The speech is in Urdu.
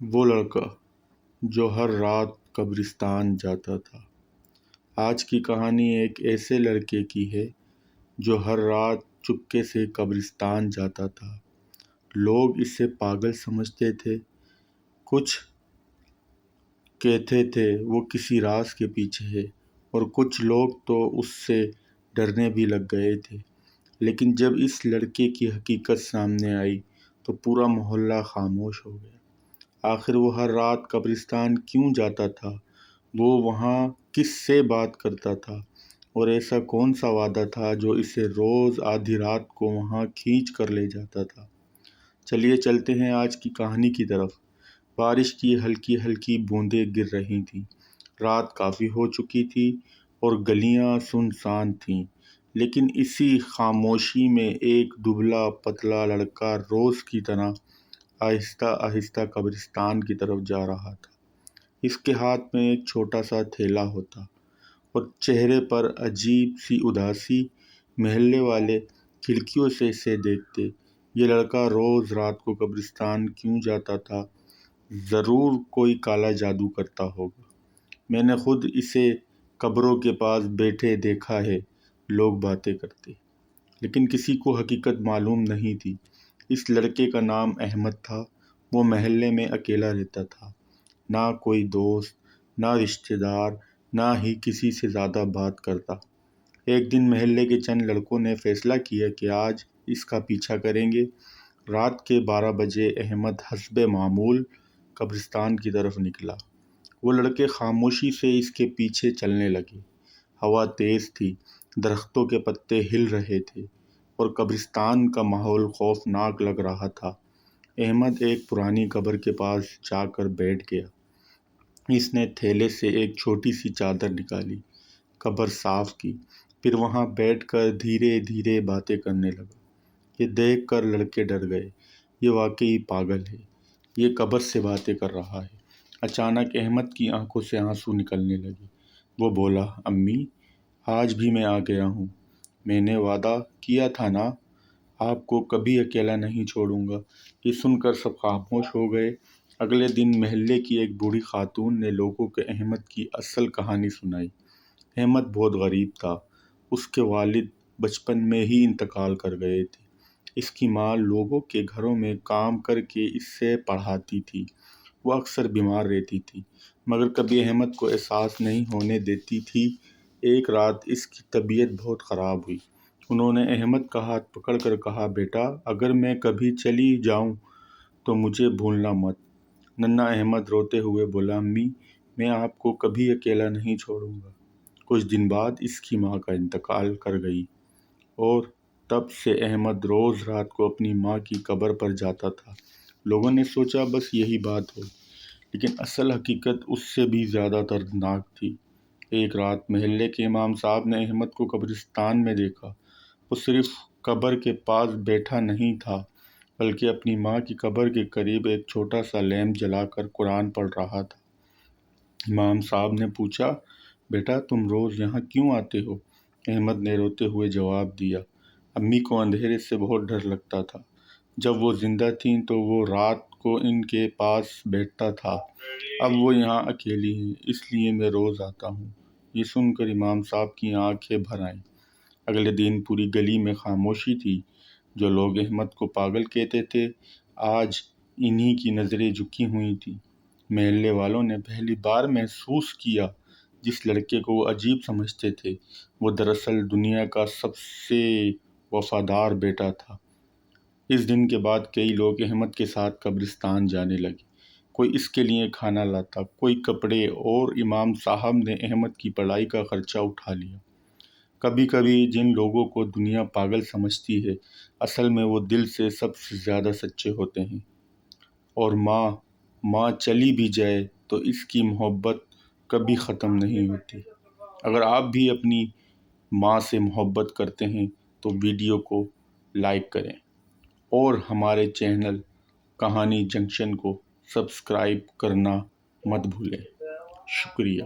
وہ لڑکا جو ہر رات قبرستان جاتا تھا۔ آج کی کہانی ایک ایسے لڑکے کی ہے جو ہر رات چپکے سے قبرستان جاتا تھا۔ لوگ اسے پاگل سمجھتے تھے، کچھ کہتے تھے وہ کسی راز کے پیچھے ہے، اور کچھ لوگ تو اس سے ڈرنے بھی لگ گئے تھے۔ لیکن جب اس لڑکے کی حقیقت سامنے آئی تو پورا محلہ خاموش ہو گیا۔ آخر وہ ہر رات قبرستان کیوں جاتا تھا؟ وہ وہاں کس سے بات کرتا تھا؟ اور ایسا کون سا وعدہ تھا جو اسے روز آدھی رات کو وہاں کھینچ کر لے جاتا تھا؟ چلیے چلتے ہیں آج کی کہانی کی طرف۔ بارش کی ہلکی ہلکی بوندیں گر رہی تھیں۔ رات کافی ہو چکی تھی اور گلیاں سنسان تھیں، لیکن اسی خاموشی میں ایک دبلا پتلا لڑکا روز کی طرح آہستہ آہستہ قبرستان کی طرف جا رہا تھا۔ اس کے ہاتھ میں ایک چھوٹا سا تھیلا ہوتا اور چہرے پر عجیب سی اداسی۔ محلے والے کھڑکیوں سے اسے دیکھتے۔ یہ لڑکا روز رات کو قبرستان کیوں جاتا تھا؟ ضرور کوئی کالا جادو کرتا ہوگا۔ میں نے خود اسے قبروں کے پاس بیٹھے دیکھا ہے، لوگ باتیں کرتے، لیکن کسی کو حقیقت معلوم نہیں تھی۔ اس لڑکے کا نام احمد تھا۔ وہ محلے میں اکیلا رہتا تھا، نہ کوئی دوست، نہ رشتہ دار، نہ ہی کسی سے زیادہ بات کرتا۔ ایک دن محلے کے چند لڑکوں نے فیصلہ کیا کہ آج اس کا پیچھا کریں گے۔ رات کے 12 بجے احمد حسب معمول قبرستان کی طرف نکلا۔ وہ لڑکے خاموشی سے اس کے پیچھے چلنے لگے۔ ہوا تیز تھی، درختوں کے پتے ہل رہے تھے اور قبرستان کا ماحول خوفناک لگ رہا تھا۔ احمد ایک پرانی قبر کے پاس جا کر بیٹھ گیا۔ اس نے تھیلے سے ایک چھوٹی سی چادر نکالی، قبر صاف کی، پھر وہاں بیٹھ کر دھیرے دھیرے باتیں کرنے لگا۔ یہ دیکھ کر لڑکے ڈر گئے۔ یہ واقعی پاگل ہے، یہ قبر سے باتیں کر رہا ہے۔ اچانک احمد کی آنکھوں سے آنسو نکلنے لگے۔ وہ بولا، امی، آج بھی میں آ گیا ہوں۔ میں نے وعدہ کیا تھا نا، آپ کو کبھی اکیلا نہیں چھوڑوں گا۔ یہ سن کر سب خاموش ہو گئے۔ اگلے دن محلے کی ایک بوڑھی خاتون نے لوگوں کو احمد کی اصل کہانی سنائی۔ احمد بہت غریب تھا۔ اس کے والد بچپن میں ہی انتقال کر گئے تھے۔ اس کی ماں لوگوں کے گھروں میں کام کر کے اس سے پڑھاتی تھی۔ وہ اکثر بیمار رہتی تھی، مگر کبھی احمد کو احساس نہیں ہونے دیتی تھی۔ ایک رات اس کی طبیعت بہت خراب ہوئی۔ انہوں نے احمد کا ہاتھ پکڑ کر کہا، بیٹا، اگر میں کبھی چلی جاؤں تو مجھے بھولنا مت۔ ننھا احمد روتے ہوئے بولا، امی، میں آپ کو کبھی اکیلا نہیں چھوڑوں گا۔ کچھ دن بعد اس کی ماں کا انتقال کر گئی اور تب سے احمد روز رات کو اپنی ماں کی قبر پر جاتا تھا۔ لوگوں نے سوچا بس یہی بات ہو، لیکن اصل حقیقت اس سے بھی زیادہ دردناک تھی۔ ایک رات محلے کے امام صاحب نے احمد کو قبرستان میں دیکھا۔ وہ صرف قبر کے پاس بیٹھا نہیں تھا، بلکہ اپنی ماں کی قبر کے قریب ایک چھوٹا سا لیمپ جلا کر قرآن پڑھ رہا تھا۔ امام صاحب نے پوچھا، بیٹا، تم روز یہاں کیوں آتے ہو؟ احمد نے روتے ہوئے جواب دیا، امی کو اندھیرے سے بہت ڈر لگتا تھا۔ جب وہ زندہ تھیں تو وہ رات کو ان کے پاس بیٹھتا تھا۔ اب وہ یہاں اکیلی ہیں، اس لیے میں روز آتا ہوں۔ یہ سن کر امام صاحب کی آنکھیں بھر آئیں۔ اگلے دن پوری گلی میں خاموشی تھی۔ جو لوگ احمد کو پاگل کہتے تھے، آج انہی کی نظریں جھکی ہوئی تھیں۔ محلے والوں نے پہلی بار محسوس کیا جس لڑکے کو وہ عجیب سمجھتے تھے، وہ دراصل دنیا کا سب سے وفادار بیٹا تھا۔ اس دن کے بعد کئی لوگ احمد کے ساتھ قبرستان جانے لگے۔ کوئی اس کے لیے کھانا لاتا، کوئی کپڑے، اور امام صاحب نے احمد کی پڑھائی کا خرچہ اٹھا لیا۔ کبھی کبھی جن لوگوں کو دنیا پاگل سمجھتی ہے، اصل میں وہ دل سے سب سے زیادہ سچے ہوتے ہیں۔ اور ماں چلی بھی جائے تو اس کی محبت کبھی ختم نہیں ہوتی۔ اگر آپ بھی اپنی ماں سے محبت کرتے ہیں تو ویڈیو کو لائک کریں اور ہمارے چینل کہانی جنکشن کو سبسکرائب کرنا مت بھولیں۔ شکریہ۔